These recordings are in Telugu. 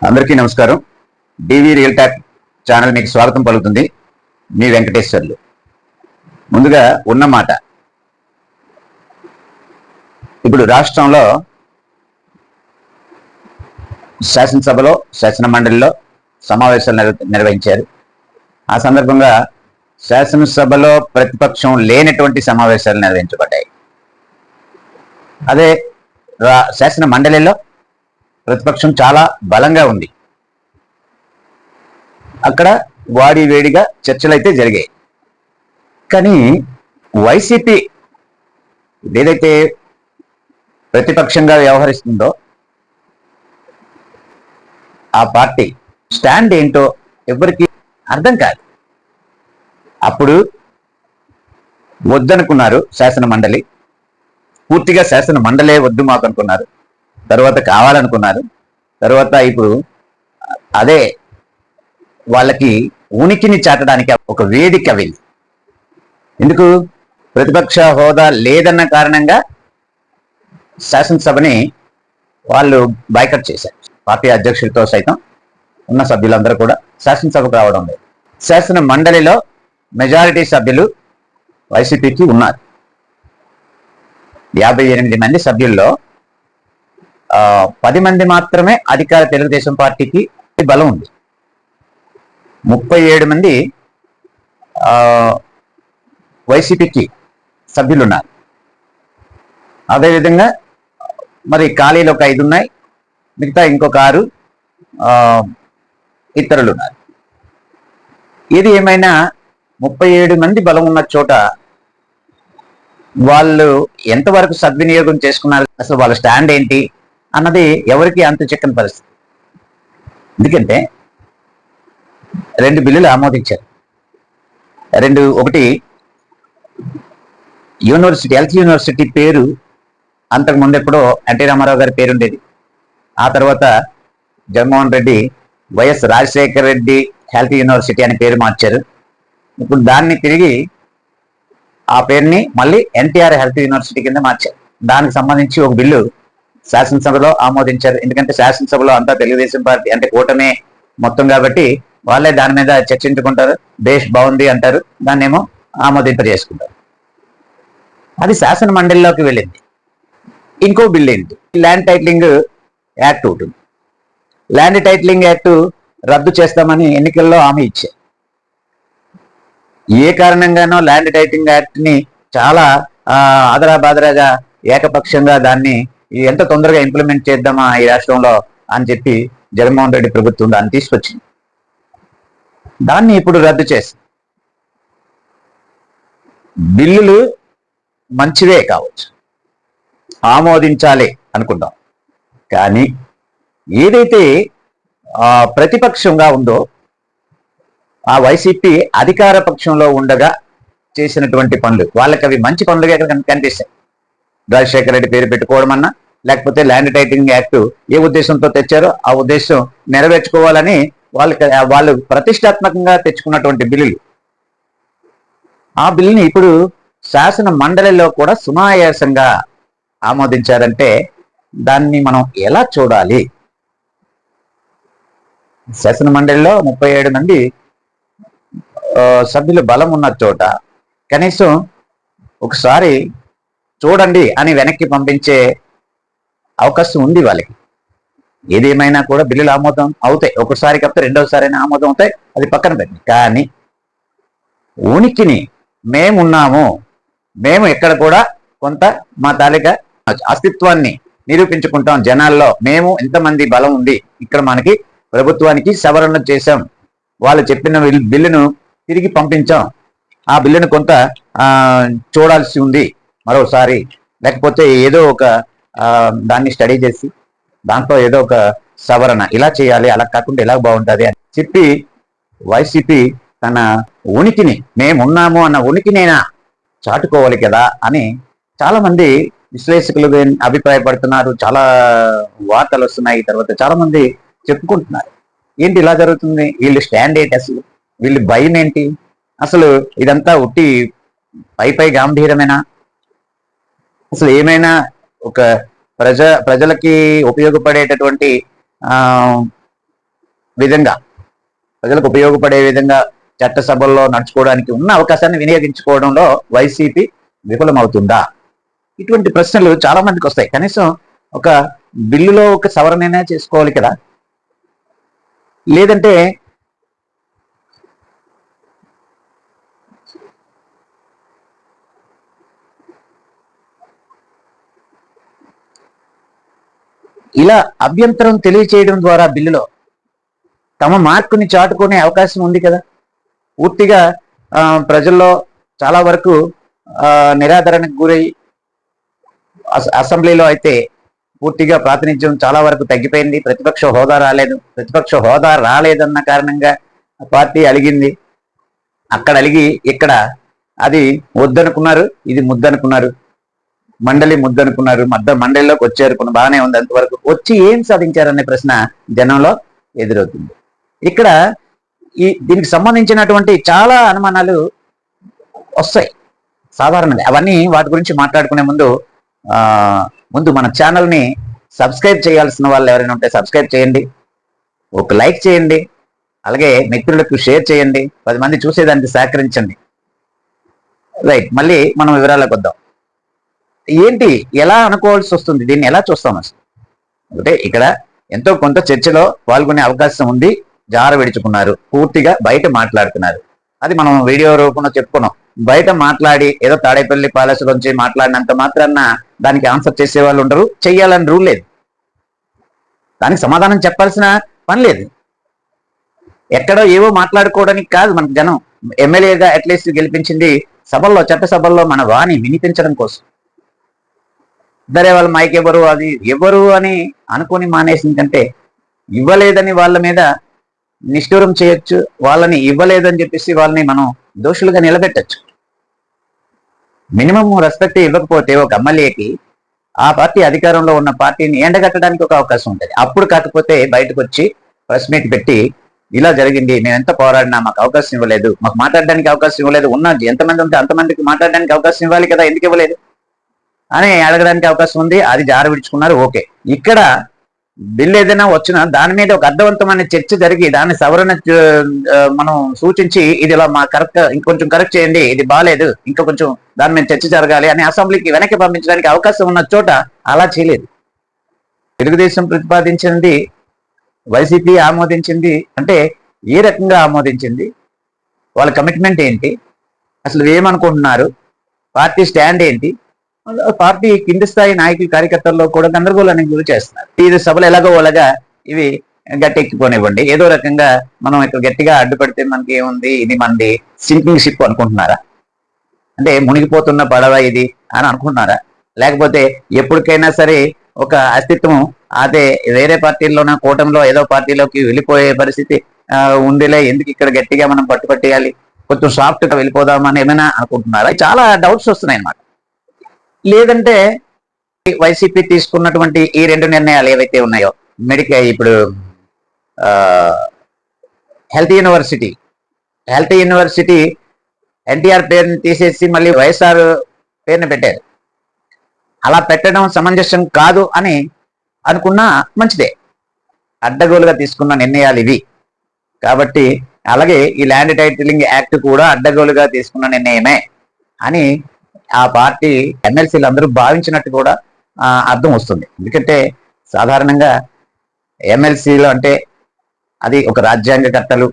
అందరికీ నమస్కారం. డివి రియల్ టాక్ ఛానల్ మీకు స్వాగతం పలుకుతుంది. మీ వెంకటేశ్వర్లు. ముందుగా ఉన్నమాట, ఇప్పుడు రాష్ట్రంలో శాసనసభలో శాసన మండలిలో సమావేశాలు నిర్వహించారు. ఆ సందర్భంగా శాసనసభలో ప్రతిపక్షం లేనటువంటి సమావేశాలు నిర్వహించబడ్డాయి. అదే శాసన మండలిలో ప్రతిపక్షం చాలా బలంగా ఉంది. అక్కడ వాడి వేడిగా చర్చలు అయితే జరిగాయి. కానీ వైసీపీ ఏదైతే ప్రతిపక్షంగా వ్యవహరిస్తుందో ఆ పార్టీ స్టాండ్ ఏంటో ఎవరికి అర్థం కాదు. అప్పుడు వద్దనుకున్నారు శాసన మండలి, పూర్తిగా శాసన మండలే వద్దు మాకు అనుకున్నారు. తర్వాత కావాలనుకున్నారు. తర్వాత ఇప్పుడు అదే వాళ్ళకి ఉనికిని చాటడానికి ఒక వేదిక వెళ్ళి, ఎందుకు ప్రతిపక్ష హోదా లేదన్న కారణంగా శాసనసభని వాళ్ళు బాయ్కట్ చేశారు. పార్టీ అధ్యక్షులతో సైతం ఉన్న సభ్యులందరూ కూడా శాసనసభకు రావడం లేదు. శాసన మండలిలో మెజారిటీ సభ్యులు వైసీపీకి ఉన్నారు. 58 మంది సభ్యుల్లో 10 మంది మాత్రమే అధికార తెలుగుదేశం పార్టీకి బలం ఉంది. 37 మంది వైసీపీకి సభ్యులున్నారు. అదేవిధంగా మరి ఖాళీలు ఒక 5 ఉన్నాయి, మిగతా ఇంకొక 6 ఇతరులు ఉన్నారు. ఏది ఏమైనా 37 మంది బలం ఉన్న చోట వాళ్ళు ఎంతవరకు సద్వినియోగం చేసుకున్నారు, అసలు వాళ్ళ స్టాండ్ ఏంటి అన్నది ఎవరికి అంత చిక్కని పరిస్థితి. ఎందుకంటే 2 బిల్లులు ఆమోదించారు. ఒకటి యూనివర్సిటీ, హెల్త్ యూనివర్సిటీ పేరు అంతకుముందు ఎప్పుడో ఎన్టీ రామారావు గారి పేరు ఉండేది. ఆ తర్వాత Jaganmohan Reddy YS Rajasekhara Reddy health university అని పేరు మార్చారు. ఇప్పుడు దాన్ని తిరిగి ఆ పేరుని మళ్ళీ ఎన్టీఆర్ హెల్త్ యూనివర్సిటీ కింద మార్చారు. దానికి సంబంధించి ఒక బిల్లు శాసనసభలో ఆమోదించారు. ఎందుకంటే శాసనసభలో అంతా తెలుగుదేశం పార్టీ అంటే కూటమి మొత్తం కాబట్టి వాళ్ళే దాని మీద చర్చించుకుంటారు, బేష్ బాగుంది అంటారు, దాన్ని ఏమో ఆమోదింపజేసుకుంటారు. అది శాసన మండలిలోకి వెళ్ళింది. ఇంకో బిల్లు ఏంటి, ల్యాండ్ టైటిలింగ్ యాక్ట్ ఉంటుంది. ల్యాండ్ టైటిలింగ్ యాక్ట్ రద్దు చేస్తామని ఎన్నికల్లో హామీ ఇచ్చారు. ఏ కారణంగానో ల్యాండ్ టైటిలింగ్ యాక్ట్ ని చాలా ఆదరాబాదరాగా ఏకపక్షంగా దాన్ని ఎంత తొందరగా ఇంప్లిమెంట్ చేద్దామా ఈ రాష్ట్రంలో అని చెప్పి జగన్మోహన్ రెడ్డి ప్రభుత్వం దాన్ని తీసుకొచ్చింది. దాన్ని ఇప్పుడు రద్దు చేసి, బిల్లులు మంచివే కావచ్చు, ఆమోదించాలి అనుకుంటాం. కానీ ఏదైతే ప్రతిపక్షంగా ఉందో ఆ వైసీపీ అధికార పక్షంలో ఉండగా చేసినటువంటి పనులు వాళ్ళకి అవి మంచి పనులుగా కనిపిస్తాయి. రాజశేఖర రెడ్డి పేరు పెట్టుకోవడం అన్నా, లేకపోతే ల్యాండ్ టైటిలింగ్ యాక్ట్ ఏ ఉద్దేశంతో తెచ్చారో ఆ ఉద్దేశం నెరవేర్చుకోవాలని వాళ్ళు ప్రతిష్టాత్మకంగా తెచ్చుకున్నటువంటి బిల్లులు. ఆ బిల్లుని ఇప్పుడు శాసన మండలిలో కూడా సునాయాసంగా ఆమోదించారంటే దాన్ని మనం ఎలా చూడాలి? శాసన మండలిలో 37 మంది సభ్యుల బలం ఉన్న చోట కనీసం ఒకసారి చూడండి అని వెనక్కి పంపించే అవకాశం ఉంది వాళ్ళకి. ఏదేమైనా కూడా బిల్లులు ఆమోదం అవుతాయి, ఒకసారి కాకపోతే రెండోసారి అయినా ఆమోదం అవుతాయి, అది పక్కన పెట్టి. కానీ ఉనికిని మేమున్నాము, మేము ఎక్కడ కూడా కొంత మా తాలూకా అస్తిత్వాన్ని నిరూపించుకుంటాం జనాల్లో, మేము ఎంతమంది బలం ఉంది, ఇక్కడ మనకి ప్రభుత్వానికి సవరణలు చేశాం, వాళ్ళు చెప్పిన బిల్లును తిరిగి పంపించాం, ఆ బిల్లును కొంత చూడాల్సి ఉంది మరోసారి, లేకపోతే ఏదో ఒక దాన్ని స్టడీ చేసి దాంట్లో ఏదో ఒక సవరణ ఇలా చేయాలి, అలా కాకుండా ఎలా బాగుంటుంది అని చెప్పి వైసీపీ తన ఉనికిని, మేమున్నాము అన్న ఉనికినైనా చాటుకోవాలి కదా అని చాలా మంది విశ్లేషకులు అభిప్రాయపడుతున్నారు. చాలా వార్తలు వస్తున్నాయి, తర్వాత చాలా మంది చెప్పుకుంటున్నారు. ఏంటి ఇలా జరుగుతుంది, వీళ్ళు స్టాండ్ ఏంటి, అసలు వీళ్ళు భయం ఏంటి, అసలు ఇదంతా ఉట్టి పై గాంభీర్యమేనా, అసలు ఏమైనా ఒక ప్రజలకి ఉపయోగపడేటటువంటి విధంగా, ప్రజలకు ఉపయోగపడే విధంగా చట్టసభల్లో నడుచుకోవడానికి ఉన్న అవకాశాన్ని వినియోగించుకోవడంలో వైసీపీ విఫలమవుతుందా? ఇటువంటి ప్రశ్నలు చాలా మందికి వస్తాయి. కనీసం ఒక బిల్లులో ఒక సవరణైనా చేసుకోవాలి కదా. లేదంటే ఇలా అభ్యంతరం తెలియచేయడం ద్వారా బిల్లులో తమ మార్కుని చాటుకునే అవకాశం ఉంది కదా. పూర్తిగా ప్రజల్లో చాలా వరకు నిరాదరణకు గురై అసెంబ్లీలో అయితే పూర్తిగా ప్రాతినిధ్యం చాలా వరకు తగ్గిపోయింది. ప్రతిపక్ష హోదా రాలేదన్న కారణంగా పార్టీ అలిగింది. అక్కడ అలిగి ఇక్కడ అది వద్దనుకున్నారు, ఇది ముద్దనుకున్నారు, మండలి ముద్దనుకున్నారు, మండలిలోకి వచ్చారు, బాగానే ఉంది. అంతవరకు వచ్చి ఏం సాధించారనే ప్రశ్న జనంలో ఎదురవుతుంది. ఇక్కడ దీనికి సంబంధించినటువంటి చాలా అనుమానాలు వస్తాయి సాధారణంగా. అవన్నీ వాటి గురించి మాట్లాడుకునే ముందు మన ఛానల్ని సబ్స్క్రైబ్ చేయాల్సిన వాళ్ళు ఎవరైనా ఉంటే సబ్స్క్రైబ్ చేయండి, ఒక లైక్ చేయండి, అలాగే మిత్రులకు షేర్ చేయండి, 10 మంది చూసేదానికి సహకరించండి. రైట్, మళ్ళీ మనం వివరాలకు వద్దాం. ఏంటి, ఎలా అనుకోవాల్సి వస్తుంది, దీన్ని ఎలా చూస్తాం అసలు? అంటే ఇక్కడ ఎంతో కొంత చర్చలో పాల్గొనే అవకాశం ఉంది, జార విడుచుకున్నారు, పూర్తిగా బయట మాట్లాడుతున్నారు. అది మనం వీడియో రూపంలో చెప్పుకున్నాం. బయట మాట్లాడి ఏదో తాడేపల్లి ప్యాలెస్ గురించి మాట్లాడినంత మాత్రాన దానికి ఆన్సర్ చేసే వాళ్ళు ఉండరు, చెయ్యాలని రూల్ లేదు, దానికి సమాధానం చెప్పాల్సిన పని లేదు. ఎక్కడో ఏవో మాట్లాడుకోవడానికి కాదు మనకు జనం ఎమ్మెల్యేగా అట్లీస్ట్ గెలిపించింది సభల్లో, చట్టసభల్లో మన వాణి వినిపించడం కోసం. సరే వాళ్ళ మైక్ ఎవరు అని అనుకుని మానేసిన కంటే ఇవ్వలేదని వాళ్ళ మీద నిష్ఠూరం చేయొచ్చు, వాళ్ళని ఇవ్వలేదని చెప్పేసి వాళ్ళని మనం దోషులుగా నిలబెట్టచ్చు. మినిమం రెస్పెక్ట్ ఇవ్వకపోతే ఒక ఎమ్మెల్యేకి ఆ పార్టీ అధికారంలో ఉన్న పార్టీని ఎండగట్టడానికి ఒక అవకాశం ఉంటుంది. అప్పుడు కాకపోతే బయటకు వచ్చి ప్రెస్ మీట్ పెట్టి ఇలా జరిగింది, మేము ఎంత పోరాడినా మాకు అవకాశం ఇవ్వలేదు, మాకు మాట్లాడడానికి అవకాశం ఇవ్వలేదు, ఎంతమంది ఉంటే అంతమందికి మాట్లాడడానికి అవకాశం ఇవ్వాలి కదా, ఎందుకు ఇవ్వలేదు అని అడగడానికి అవకాశం ఉంది. అది జార విడుచుకున్నారు. ఓకే, ఇక్కడ బిల్లు ఏదైనా వచ్చినా దాని మీద ఒక అర్థవంతమైన చర్చ జరిగి దాన్ని సవరణ మనం సూచించి ఇది ఇలా మా ఇంకొంచెం కరెక్ట్ చేయండి, ఇది బాగాలేదు, ఇంకా కొంచెం దాని మీద చర్చ జరగాలి అని అసెంబ్లీకి వెనక్కి పంపించడానికి అవకాశం ఉన్న చోట అలా చేయలేదు. తెలుగుదేశం ప్రతిపాదించింది, వైసీపీ ఆమోదించింది అంటే ఏ రకంగా ఆమోదించింది, వాళ్ళ కమిట్మెంట్ ఏంటి, అసలు ఏమనుకుంటున్నారు, పార్టీ స్టాండ్ ఏంటి, పార్టీ కింది స్థాయి నాయకులు కార్యకర్తల్లో కూడా గందరగోళానికి గురి చేస్తున్నారు. ఇది సభలు ఎలాగో అలాగా ఇవి గట్టెక్కిపోనివ్వండి, ఏదో రకంగా మనం ఇక్కడ గట్టిగా అడ్డుపడితే మనకి ఏముంది, ఇది మనది సింకింగ్ షిప్ అనుకుంటున్నారా, అంటే మునిగిపోతున్న పడవ ఇది అని అనుకుంటున్నారా, లేకపోతే ఎప్పటికైనా సరే ఒక అస్తిత్వం అదే వేరే పార్టీల్లోన కూటమిలో ఏదో పార్టీలోకి వెళ్ళిపోయే పరిస్థితి ఉందిలే, ఎందుకు ఇక్కడ గట్టిగా మనం పట్టుపట్టేయాలి, కొంచెం సాఫ్ట్ గా వెళ్ళిపోదామని ఏమైనా అనుకుంటున్నారా? చాలా డౌట్స్ వస్తున్నాయి అన్నమాట. లేదంటే వైసీపీ తీసుకున్నటువంటి ఈ 2 నిర్ణయాలు ఏవైతే ఉన్నాయో, ఇప్పుడు హెల్త్ యూనివర్సిటీ ఎన్టీఆర్ పేరుని తీసేసి మళ్ళీ వైఎస్ఆర్ పేరుని పెట్టారు. అలా పెట్టడం సమంజసం కాదు అని అనుకున్నా మంచిదే, అడ్డగోలుగా తీసుకున్న నిర్ణయాలు ఇవి కాబట్టి. అలాగే ఈ ల్యాండ్ టైటిలింగ్ యాక్ట్ కూడా అడ్డగోలుగా తీసుకున్న నిర్ణయమే అని ఆ పార్టీ ఎమ్మెల్సీలు అందరూ భావించినట్టు కూడా అర్థం వస్తుంది. ఎందుకంటే సాధారణంగా ఎమ్మెల్సీలు అంటే అది ఒక రాజ్యాంగకర్తలు,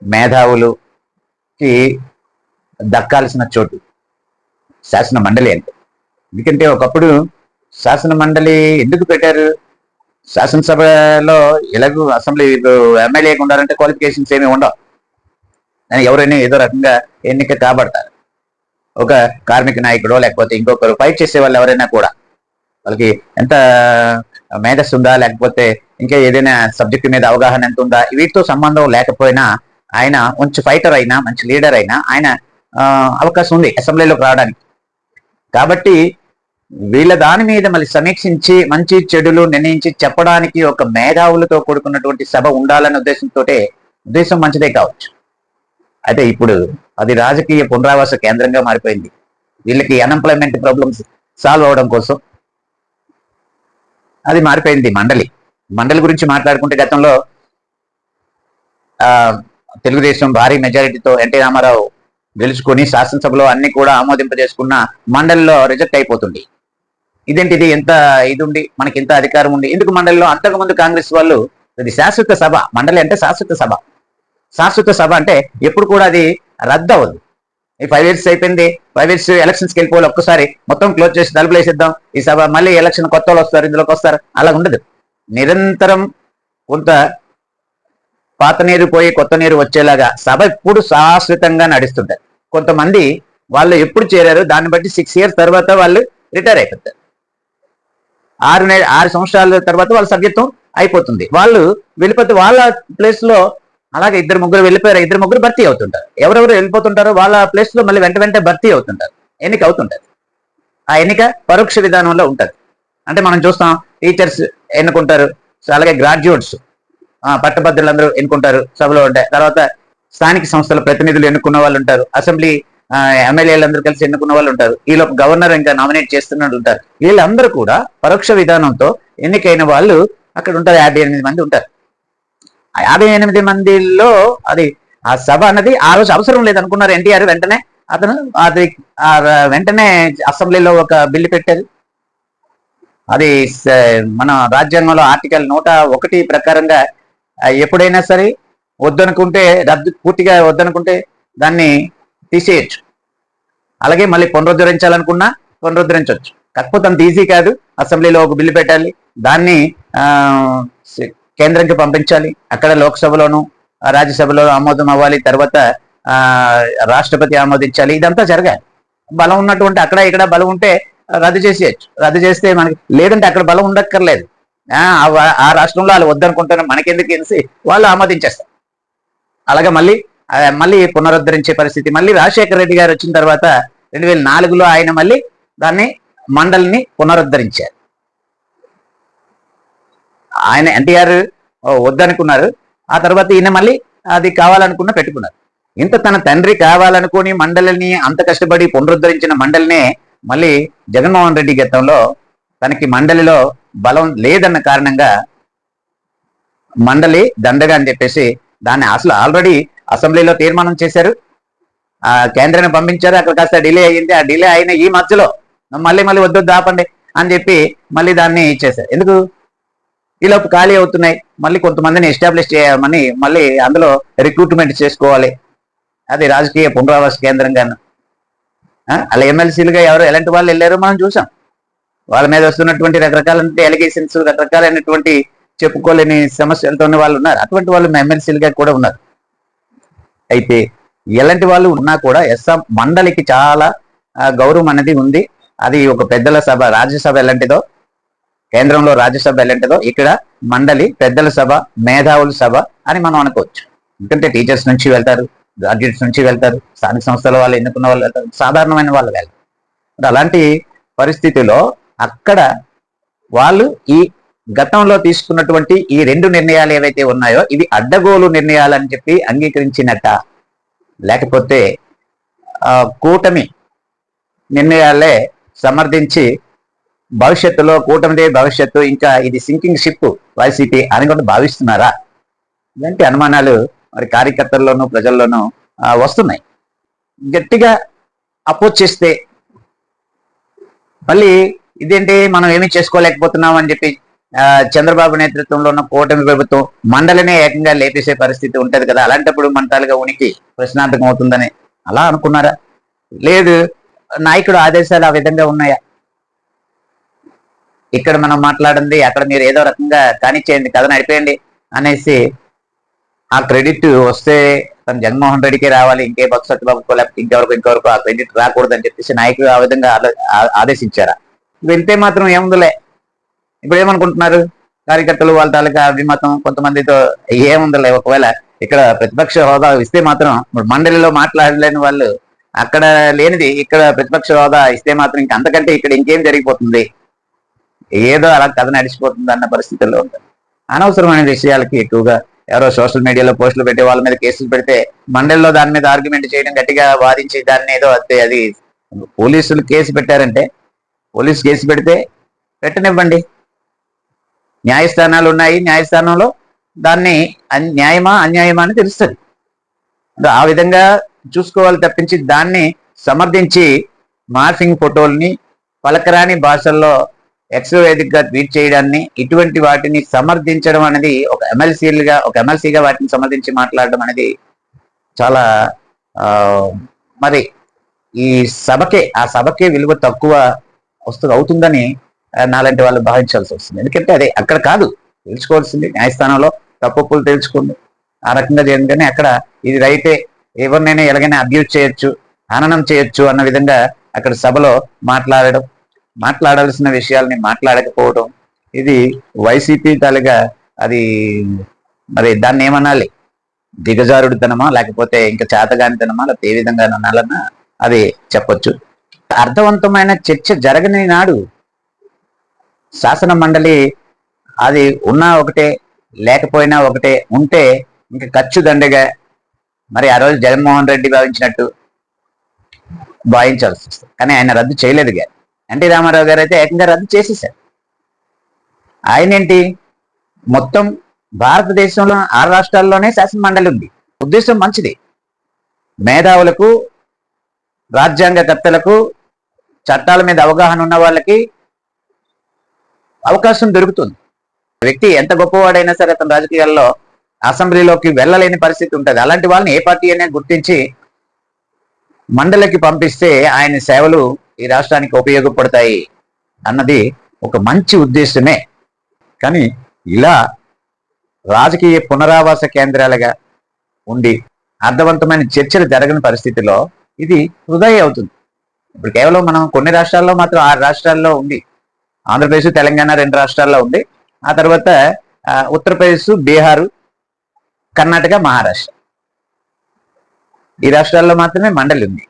మేధావులుకి దక్కాల్సిన చోటు శాసన మండలి అంటే. ఎందుకంటే ఒకప్పుడు శాసన మండలి ఎందుకు పెట్టారు, శాసనసభలో ఎలాగూ అసెంబ్లీ ఎమ్మెల్యేకి ఉండాలంటే క్వాలిఫికేషన్స్ ఏమి ఉండవు, ఎవరైనా ఏదో రకంగా ఎన్నిక కాబడతారు. ఒక కార్మిక నాయకుడో లేకపోతే ఇంకొకరు ఫైట్ చేసే వాళ్ళు ఎవరైనా కూడా వాళ్ళకి ఎంత మేధస్సు ఉందా, లేకపోతే ఇంకా ఏదైనా సబ్జెక్టు మీద అవగాహన ఎంత ఉందా, వీటితో సంబంధం లేకపోయినా ఆయన మంచి ఫైటర్ అయినా మంచి లీడర్ అయినా ఆయన అవకాశం ఉంది అసెంబ్లీలోకి రావడానికి. కాబట్టి వీళ్ళ దాని మీద మళ్ళీ సమీక్షించి మంచి చెడులు నిర్ణయించి చెప్పడానికి ఒక మేధావులతో కూడుకున్నటువంటి సభ ఉండాలనే ఉద్దేశం మంచిదే కావచ్చు. అయితే ఇప్పుడు అది రాజకీయ పునరావాస కేంద్రంగా మారిపోయింది. వీళ్ళకి అన్ఎంప్లాయ్మెంట్ ప్రాబ్లమ్స్ సాల్వ్ అవడం కోసం అది మారిపోయింది మండలి గురించి మాట్లాడుకుంటే గతంలో ఆ తెలుగుదేశం భారీ మెజారిటీతో ఎన్టీ రామారావు గెలుచుకొని శాసనసభలో అన్ని కూడా ఆమోదింపజేసుకున్న మండలిలో రిజెక్ట్ అయిపోతుంది. ఇదేంటిది, ఎంత ఇది ఉండి మనకి ఇంత అధికారం ఉండి ఎందుకు మండలిలో? అంతకుముందు కాంగ్రెస్ వాళ్ళు ఇది శాశ్వత సభ, మండలి అంటే శాశ్వత సభ. శాశ్వత సభ అంటే ఎప్పుడు కూడా అది రద్దు అవ్వదు. ఈ 5 years అయిపోయింది, 5 years ఎలక్షన్స్కి వెళ్ళిపోవాలి, ఒక్కసారి మొత్తం క్లోజ్ చేసి తలుపులు వేసేద్దాం ఈ సభ, మళ్ళీ ఎలక్షన్ కొత్త వాళ్ళు వస్తారు ఇందులోకి వస్తారు, అలా ఉండదు. నిరంతరం కొంత పాత నీరు పోయి కొత్త నీరు వచ్చేలాగా సభ ఎప్పుడు శాశ్వతంగా నడుస్తుంటారు. కొంతమంది వాళ్ళు ఎప్పుడు చేరారు దాన్ని బట్టి 6 years తర్వాత వాళ్ళు రిటైర్ అయిపోతారు. 6 సంవత్సరాల తర్వాత వాళ్ళ సభ్యత్వం అయిపోతుంది. వాళ్ళు వెళ్ళిపోతే వాళ్ళ ప్లేస్ లో అలాగే 2-3 వెళ్ళిపోయారు, 2-3 భర్తీ అవుతుంటారు. ఎవరెవరు వెళ్ళిపోతుంటారో వాళ్ళ ప్లేస్ లో మళ్ళీ వెంట భర్తీ అవుతుంటారు, ఎన్నిక అవుతుంటారు. ఆ ఎన్నిక పరోక్ష విధానంలో ఉంటుంది. అంటే మనం చూస్తాం, టీచర్స్ ఎన్నుకుంటారు, అలాగే గ్రాడ్యుయేట్స్ పట్టభద్రులందరూ ఎన్నుకుంటారు సభలో ఉంటాయి. తర్వాత స్థానిక సంస్థల ప్రతినిధులు ఎన్నుకున్న వాళ్ళు ఉంటారు, అసెంబ్లీ ఎమ్మెల్యేలందరూ కలిసి ఎన్నుకున్న వాళ్ళు ఉంటారు, ఈలోపు గవర్నర్ ఇంకా నామినేట్ చేస్తున్నట్టు ఉంటారు. వీళ్ళందరూ కూడా పరోక్ష విధానంతో ఎన్నికైన వాళ్ళు అక్కడ ఉంటారు. 58 మంది ఉంటారు. ఆ 58 మందిలో అది ఆ సభ అన్నది ఆ రోజు అవసరం లేదనుకున్నారు ఎన్టీఆర్. వెంటనే అతను అది వెంటనే అసెంబ్లీలో ఒక బిల్లు పెట్టారు. అది మన రాజ్యాంగంలో ఆర్టికల్ 101 ప్రకారంగా ఎప్పుడైనా సరే వద్దనుకుంటే పూర్తిగా వద్దనుకుంటే దాన్ని తీసేయచ్చు. అలాగే మళ్ళీ పునరుద్ధరించాలనుకున్నా పునరుద్ధరించవచ్చు. కాకపోతే అంత ఈజీ కాదు. అసెంబ్లీలో ఒక బిల్లు పెట్టాలి, దాన్ని కేంద్రంకి పంపించాలి, అక్కడ లోక్సభలోను రాజ్యసభలో ఆమోదం అవ్వాలి, తర్వాత రాష్ట్రపతి ఆమోదించాలి, ఇదంతా జరగాలి. బలం ఉన్నటువంటి అక్కడ ఇక్కడ బలం ఉంటే రద్దు చేసేయచ్చు. రద్దు చేస్తే మనకి, లేదంటే అక్కడ బలం ఉండక్కర్లేదు, ఆ రాష్ట్రంలో వాళ్ళు వద్దనుకుంటారు మనకెందుకు తెలిసి వాళ్ళు ఆమోదించేస్తారు. అలాగే మళ్ళీ పునరుద్ధరించే పరిస్థితి మళ్ళీ రాజశేఖర రెడ్డి గారు వచ్చిన తర్వాత 2004లో ఆయన మళ్ళీ దాన్ని మండలిని పునరుద్ధరించారు. ఆయన ఎన్టీఆర్ వద్దనుకున్నారు, ఆ తర్వాత ఈయన మళ్ళీ అది కావాలనుకున్న పెట్టుకున్నారు. ఇంత తన తండ్రి కావాలనుకుని మండలిని అంత కష్టపడి పునరుద్ధరించిన మండలినే మళ్ళీ జగన్మోహన్ రెడ్డి గతంలో తనకి మండలిలో బలం లేదన్న కారణంగా మండలి దండగా అని చెప్పేసి దాన్ని అసలు ఆల్రెడీ అసెంబ్లీలో తీర్మానం చేశారు, కేంద్రాన్ని పంపించారు, అక్కడ కాస్త డిలే అయ్యింది. ఆ డిలే అయిన ఈ మధ్యలో మళ్ళీ వద్దు ఆపండి అని చెప్పి మళ్ళీ దాన్ని ఇచ్చేశారు. ఎందుకు? ఈలోపు ఖాళీ అవుతున్నాయి, మళ్ళీ కొంతమందిని ఎస్టాబ్లిష్ చేయమని మళ్ళీ అందులో రిక్రూట్మెంట్ చేసుకోవాలి. అది రాజకీయ పునరావాస కేంద్రంగాను. అలా ఎమ్మెల్సీలుగా ఎవరు ఎలాంటి వాళ్ళు వెళ్ళారో మనం చూసాం. వాళ్ళ మీద వస్తున్నటువంటి రకరకాల ఎలిగేషన్స్, రకరకాలైనటువంటి చెప్పుకోలేని సమస్యలతో ఉన్న వాళ్ళు ఉన్నారు. అటువంటి వాళ్ళు ఎమ్మెల్సీలుగా కూడా ఉన్నారు. అయితే ఎలాంటి వాళ్ళు ఉన్నా కూడా మండలికి చాలా గౌరవం అనేది ఉంది. అది ఒక పెద్దల సభ, రాజ్యసభ ఎలాంటిదో, కేంద్రంలో రాజ్యసభ ఎలాంటిదో ఇక్కడ మండలి పెద్దల సభ, మేధావుల సభ అని మనం అనుకోవచ్చు. ఎందుకంటే టీచర్స్ నుంచి వెళ్తారు, గ్రాడ్యుయేట్స్ నుంచి వెళ్తారు, స్థానిక సంస్థల వాళ్ళు ఎన్నుకున్న వాళ్ళు వెళ్తారు, సాధారణమైన వాళ్ళు వెళ్తారు. అలాంటి పరిస్థితిలో అక్కడ వాళ్ళు ఈ గతంలో తీసుకున్నటువంటి ఈ 2 నిర్ణయాలు ఏవైతే ఉన్నాయో ఇవి అడ్డగోలు నిర్ణయాలు అని చెప్పి అంగీకరించినట్ట, లేకపోతే కూటమి నిర్ణయాలే సమర్థించి భవిష్యత్తులో కూటమిదే భవిష్యత్తు, ఇంకా ఇది సింకింగ్ షిప్ వైసీపీ అని కూడా భావిస్తున్నారా? ఇలాంటి అనుమానాలు మరి కార్యకర్తల్లోనూ ప్రజల్లోనూ వస్తున్నాయి. గట్టిగా అపోజ్ చేస్తే మళ్ళీ ఇదేంటి మనం ఏమీ చేసుకోలేకపోతున్నాం అని చెప్పి చంద్రబాబు నేతృత్వంలో ఉన్న కూటమి ప్రభుత్వం మండలినే ఏకంగా లేపేసే పరిస్థితి ఉంటది కదా. అలాంటప్పుడు మన తాలుగా ఉనికి ప్రశ్నార్థకం అవుతుందని అలా అనుకున్నారా? లేదు, నాయకుడు ఆదేశాలు ఆ విధంగా ఉన్నాయా? ఇక్కడ మనం మాట్లాడింది అక్కడ మీరు ఏదో రకంగా కానిచ్చేయండి, కథ నడిపేయండి అనేసి ఆ క్రెడిట్ వస్తే తన జగన్మోహన్ రెడ్డికి రావాలి, ఇంకే బొత్స సత్యబాబుకో లేకపోతే ఇంకెవరకు ఆ క్రెడిట్ రాకూడదు అని చెప్పేసి నాయకులు ఆ విధంగా ఆదేశించారా? వెళ్తే మాత్రం ఏముందిలే. ఇప్పుడు ఏమనుకుంటున్నారు కార్యకర్తలు, వాళ్ళ తాలూకా అభిమతం కొంతమందితో ఏముందిలే, ఒకవేళ ఇక్కడ ప్రతిపక్ష హోదా ఇస్తే మాత్రం మండలిలో మాట్లాడలేని వాళ్ళు, అక్కడ లేనిది ఇక్కడ ప్రతిపక్ష హోదా ఇస్తే మాత్రం ఇంక అంతకంటే ఇక్కడ ఇంకేం జరిగిపోతుంది, ఏదో అలా కథ నడిచిపోతుంది అన్న పరిస్థితుల్లో ఉంటుంది. అనవసరమైన విషయాలకి ఎక్కువగా ఎవరో సోషల్ మీడియాలో పోస్టులు పెట్టి వాళ్ళ మీద కేసులు పెడితే మండలిలో దాని మీద ఆర్గ్యుమెంట్ చేయడం, గట్టిగా వాదించి దాన్ని ఏదో అది పోలీసులు కేసు పెట్టారంటే పోలీసు కేసు పెడితే పెట్టనివ్వండి, న్యాయస్థానాలు ఉన్నాయి, న్యాయస్థానంలో దాన్ని న్యాయమా అన్యాయమా అని తెలుస్తుంది. ఆ విధంగా చూసుకోవాలి తప్పించి దాన్ని సమర్థించి మార్ఫింగ్ ఫోటోల్ని పలకరాని భాషల్లో ఎక్స్ వేదికగా ట్వీట్ చేయడాన్ని, ఇటువంటి వాటిని సమర్థించడం అనేది ఒక ఎమ్మెల్సీగా వాటిని సమర్థించి మాట్లాడడం అనేది చాలా మరి ఈ ఆ సభకే విలువ తక్కువ అవుతుందని నాలాంటి వాళ్ళు భావించాల్సి వస్తుంది. ఎందుకంటే అదే అక్కడ కాదు తెలుసుకోవాల్సింది, న్యాయస్థానంలో తప్పులు తెలుసుకోండి, ఆ రకంగా చేయండి. కానీ అక్కడ ఇది రైతే, ఎవరినైనా ఎలాగైనా అబ్యూజ్ చేయొచ్చు, హననం చేయొచ్చు అన్న విధంగా అక్కడ సభలో మాట్లాడాల్సిన విషయాల్ని మాట్లాడకపోవడం, ఇది వైసీపీ తాలిగా అది మరి దాన్ని ఏమనాలి, దిగజారుడుతనమా లేకపోతే ఇంకా చేతగానితనమా లేకపోతే ఏ విధంగా అనాలన్నా అది చెప్పొచ్చు. అర్థవంతమైన చర్చ జరగని నాడు శాసన మండలి అది ఉన్నా ఒకటే లేకపోయినా ఒకటే, ఉంటే ఇంకా ఖర్చు దండగా మరి ఆ రోజు జగన్మోహన్ రెడ్డి భావించాల్సి వస్తుంది. కానీ ఆయన రద్దు చేయలేదు గారు. ఎన్టీ రామారావు గారు అయితే ఏకంగా రద్దు చేసేసారు. ఆయన ఏంటి, మొత్తం భారతదేశంలో 6 రాష్ట్రాల్లోనే శాసన మండలి ఉంది. ఉద్దేశం మంచిది, మేధావులకు, రాజ్యాంగకర్తలకు, చట్టాల మీద అవగాహన ఉన్న వాళ్ళకి అవకాశం దొరుకుతుంది. వ్యక్తి ఎంత గొప్పవాడైనా సరే అతని రాజకీయాల్లో అసెంబ్లీలోకి వెళ్ళలేని పరిస్థితి ఉంటుంది. అలాంటి వాళ్ళని ఏ పార్టీ అయినా గుర్తించి మండలికి పంపిస్తే ఆయన సేవలు ఈ రాష్ట్రానికి ఉపయోగపడతాయి అన్నది ఒక మంచి ఉద్దేశమే. కానీ ఇలా రాజకీయ పునరావాస కేంద్రాలుగా ఉండి అర్థవంతమైన చర్చలు జరగని పరిస్థితిలో ఇది వృధా అవుతుంది. ఇప్పుడు కేవలం మనం కొన్ని రాష్ట్రాల్లో మాత్రం 6 రాష్ట్రాల్లో ఉంది, ఆంధ్రప్రదేశ్, తెలంగాణ 2 రాష్ట్రాల్లో ఉంది. ఆ తర్వాత ఉత్తరప్రదేశ్, బీహారు, కర్ణాటక, మహారాష్ట్ర, ఈ రాష్ట్రాల్లో మాత్రమే మండలి ఉంది.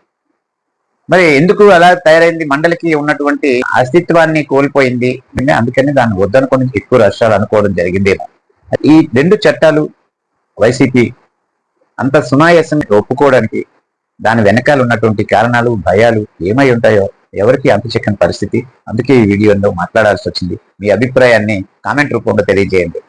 మరి ఎందుకు అలా తయారైంది? మండలికి ఉన్నటువంటి అస్తిత్వాన్ని కోల్పోయింది. అందుకని దాన్ని వద్దనుకొని ఎక్కువ రాష్ట్రాలు అనుకోవడం జరిగిందేమో. ఈ 2 చట్టాలు వైసీపీ అంత సునాయాసంగా ఒప్పుకోవడానికి దాని వెనకాల ఉన్నటువంటి కారణాలు, భయాలు ఏమై ఉంటాయో ఎవరికి అంత చిక్కని పరిస్థితి. అందుకే ఈ వీడియోలో మాట్లాడాల్సి వచ్చింది. మీ అభిప్రాయాన్ని కామెంట్ రూపంలో తెలియజేయండి.